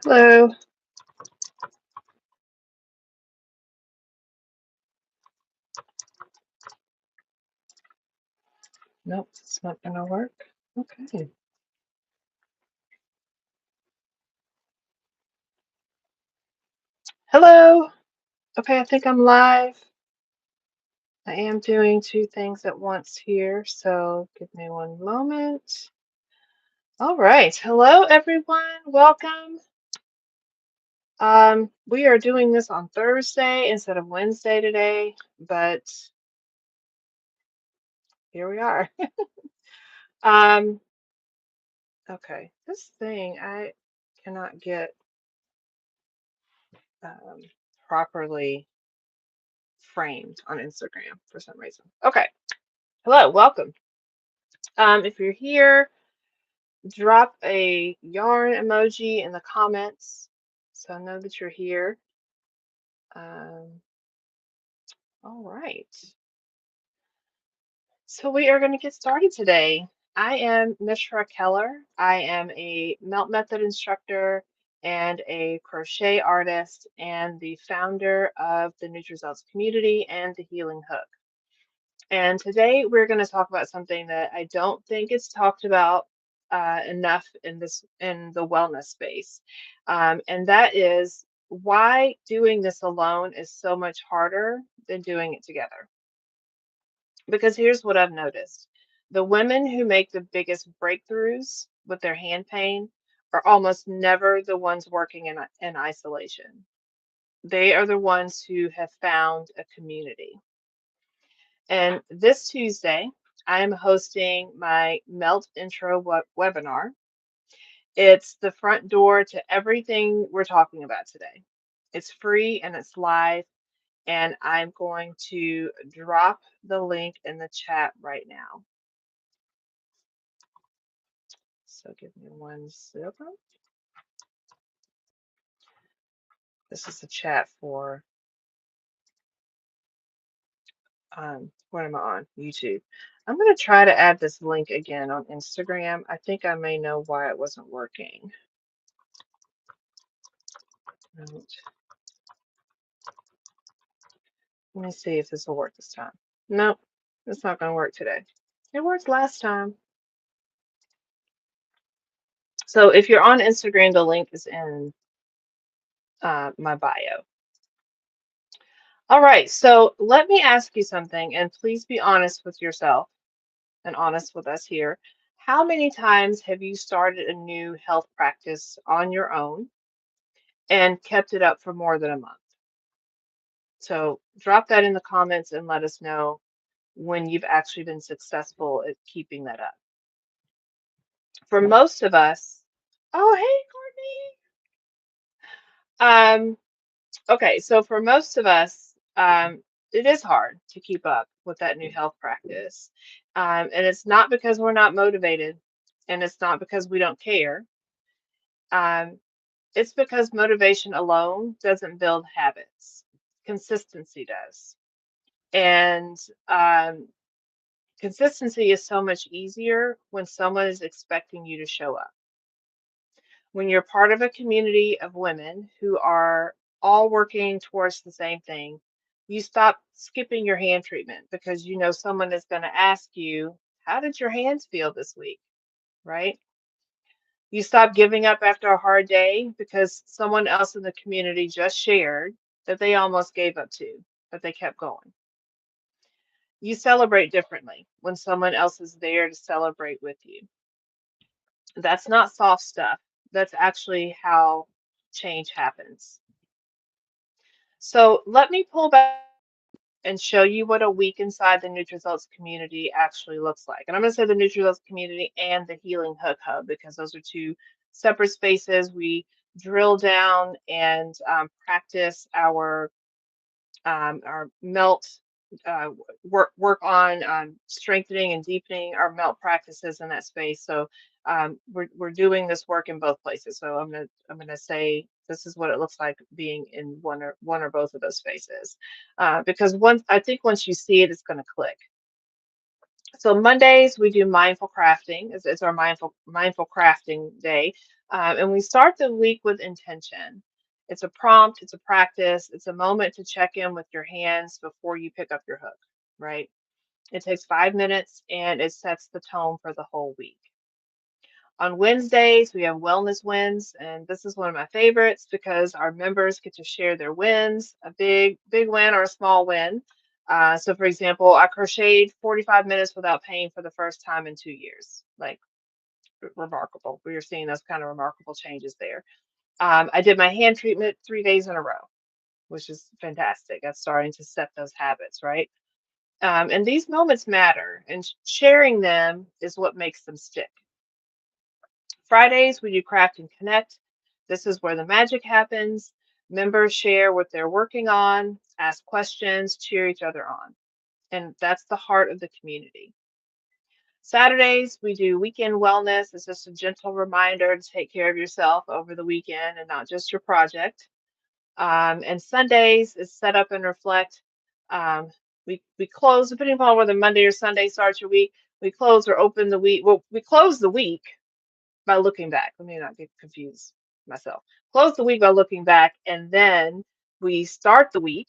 Hello. Nope, it's not gonna work. Okay. Hello. Okay, I think I'm live. I am doing two things at once here, so give me one moment. All right. Hello, everyone. Welcome. We are doing this on Thursday instead of Wednesday today, but here we are. Um, okay. This thing I cannot get um, properly framed on Instagram for some reason. Okay. Hello, welcome. If you're here, drop a yarn emoji in the comments so I know that you're here. Um, all right. So we are going to get started today. I am Mishra Keller. I am a melt method instructor and a crochet artist and the founder of the Nutrisults community and the Healing Hook. And today we're going to talk about something that I don't think is talked about enough in the wellness space, and that is why doing this alone is so much harder than doing it together. Because here's what I've noticed: the women who make the biggest breakthroughs with their hand pain are almost never the ones working in isolation. They are the ones who have found a community. And this Tuesday, I am hosting my Melt Intro webinar. It's the front door to everything we're talking about today. It's free and it's live, and I'm going to drop the link in the chat right now. So give me 1 second. This is the chat for what am I on? YouTube. I'm going to try to add this link again on Instagram. I think I may know why it wasn't working. Right. Let me see if this will work this time. Nope, it's not going to work today. It worked last time. So if you're on Instagram, the link is in my bio. All right, so let me ask you something, and please be honest with yourself and honest with us here. How many times have you started a new health practice on your own and kept it up for more than a month? So drop that in the comments and let us know when you've actually been successful at keeping that up. For most of us, oh, hey, Courtney. Okay, so for most of us, it is hard to keep up with that new health practice. And it's not because we're not motivated, and it's not because we don't care. Um, it's because motivation alone doesn't build habits. Consistency does. And consistency is so much easier when someone is expecting you to show up. When you're part of a community of women who are all working towards the same thing, you stop skipping your hand treatment because you know someone is going to ask you, how did your hands feel this week? Right? You stop giving up after a hard day because someone else in the community just shared that they almost gave up too, but they kept going. You celebrate differently when someone else is there to celebrate with you. That's not soft stuff. That's actually how change happens. So let me pull back and show you what a week inside the NutriSalts community actually looks like. And I'm going to say the NutriSalts community and the Healing Hook Hub because those are two separate spaces. We drill down and practice our melt work on strengthening and deepening our melt practices in that space. So we're doing this work in both places. So I'm gonna say this is what it looks like being in one or both of those spaces, because once you see it, it's gonna click. So Mondays we do mindful crafting. It's our mindful crafting day. And we start the week with intention. It's a prompt, it's a practice, it's a moment to check in with your hands before you pick up your hook, right? It takes 5 minutes and it sets the tone for the whole week. On Wednesdays, we have wellness wins, and this is one of my favorites because our members get to share their wins, a big win or a small win. So, for example, I crocheted 45 minutes without pain for the first time in 2 years. Like, remarkable. We are seeing those kind of remarkable changes there. I did my hand treatment 3 days in a row, which is fantastic. That's starting to set those habits, right? And these moments matter, and sharing them is what makes them stick. Fridays, we do craft and connect. This is where the magic happens. Members share what they're working on, ask questions, cheer each other on. And that's the heart of the community. Saturdays, we do weekend wellness. It's just a gentle reminder to take care of yourself over the weekend and not just your project. And Sundays is set up and reflect. Um, we close, depending upon whether Monday or Sunday starts your week, we close or open the week. Well, we close the week by looking back. Let me not get confused myself. Close the week by looking back, and then we start the week,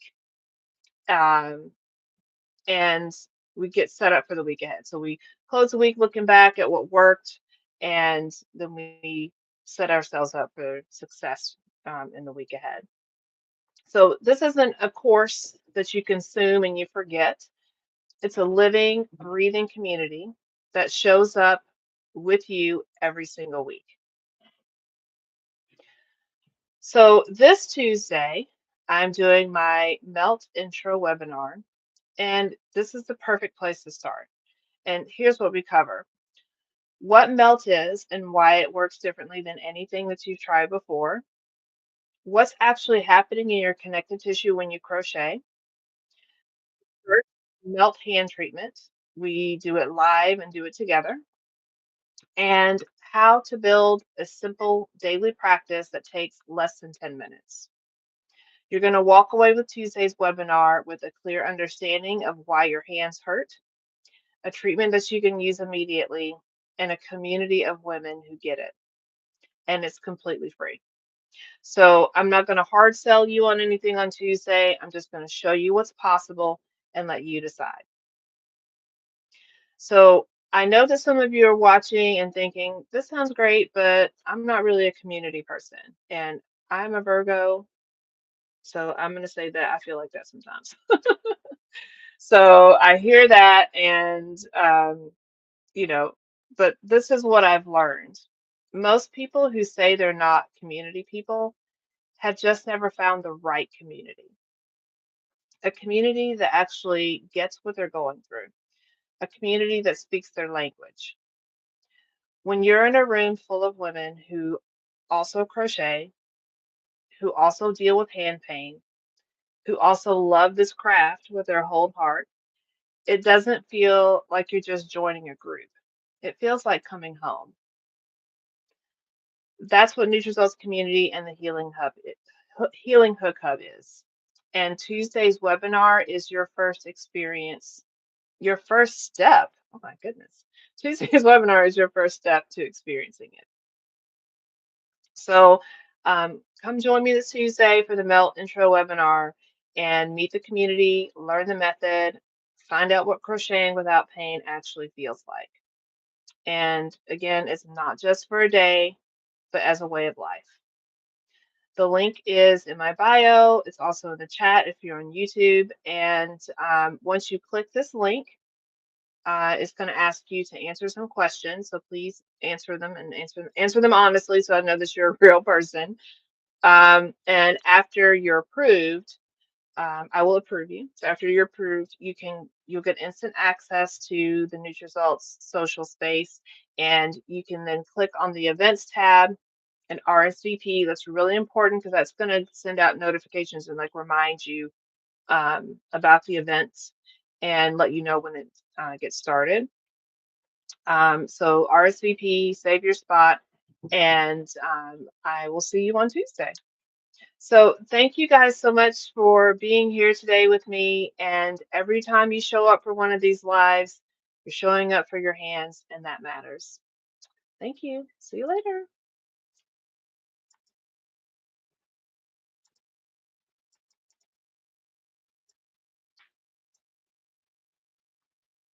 um, and we get set up for the week ahead. So we close the week looking back at what worked, and then we set ourselves up for success in the week ahead. So this isn't a course that you consume and you forget. It's a living, breathing community that shows up with you every single week. So this Tuesday, I'm doing my Melt intro webinar, and this is the perfect place to start. And here's what we cover: what Melt is and why it works differently than anything that you've tried before, what's actually happening in your connective tissue when you crochet, first, Melt hand treatment. We do it live and do it together, and how to build a simple daily practice that takes less than 10 minutes. You're going to walk away with Tuesday's webinar with a clear understanding of why your hands hurt, a treatment that you can use immediately, and a community of women who get it. And it's completely free. So I'm not going to hard sell you on anything on Tuesday. I'm just going to show you what's possible and let you decide. So I know that some of you are watching and thinking, this sounds great, but I'm not really a community person. And I'm a Virgo. So I'm going to say that I feel like that sometimes. So I hear that, and you know, but this is what I've learned. Most people who say they're not community people have just never found the right community. A community that actually gets what they're going through. A community that speaks their language. When you're in a room full of women who also crochet, who also deal with hand pain, who also love this craft with their whole heart, it doesn't feel like you're just joining a group. It feels like coming home. That's what Nutrisults Community and the Healing Hook Hub is. And Tuesday's webinar is your first experience, your first step. Oh my goodness. Tuesday's webinar is your first step to experiencing it. So come join me this Tuesday for the Melt Intro webinar and meet the community, learn the method, find out what crocheting without pain actually feels like. And again, it's not just for a day, but as a way of life. The link is in my bio. It's also in the chat if you're on YouTube. And once you click this link, it's going to ask you to answer some questions. So please answer them and answer them honestly, so I know that you're a real person. And after you're approved, I will approve you. So after you're approved, you'll get instant access to the NutriSalts social space, and you can then click on the events tab and RSVP. That's really important because that's going to send out notifications and like remind you about the events and let you know when it gets started. So RSVP, save your spot, and I will see you on Tuesday. So thank you guys so much for being here today with me. And every time you show up for one of these lives, you're showing up for your hands, and that matters. Thank you. See you later.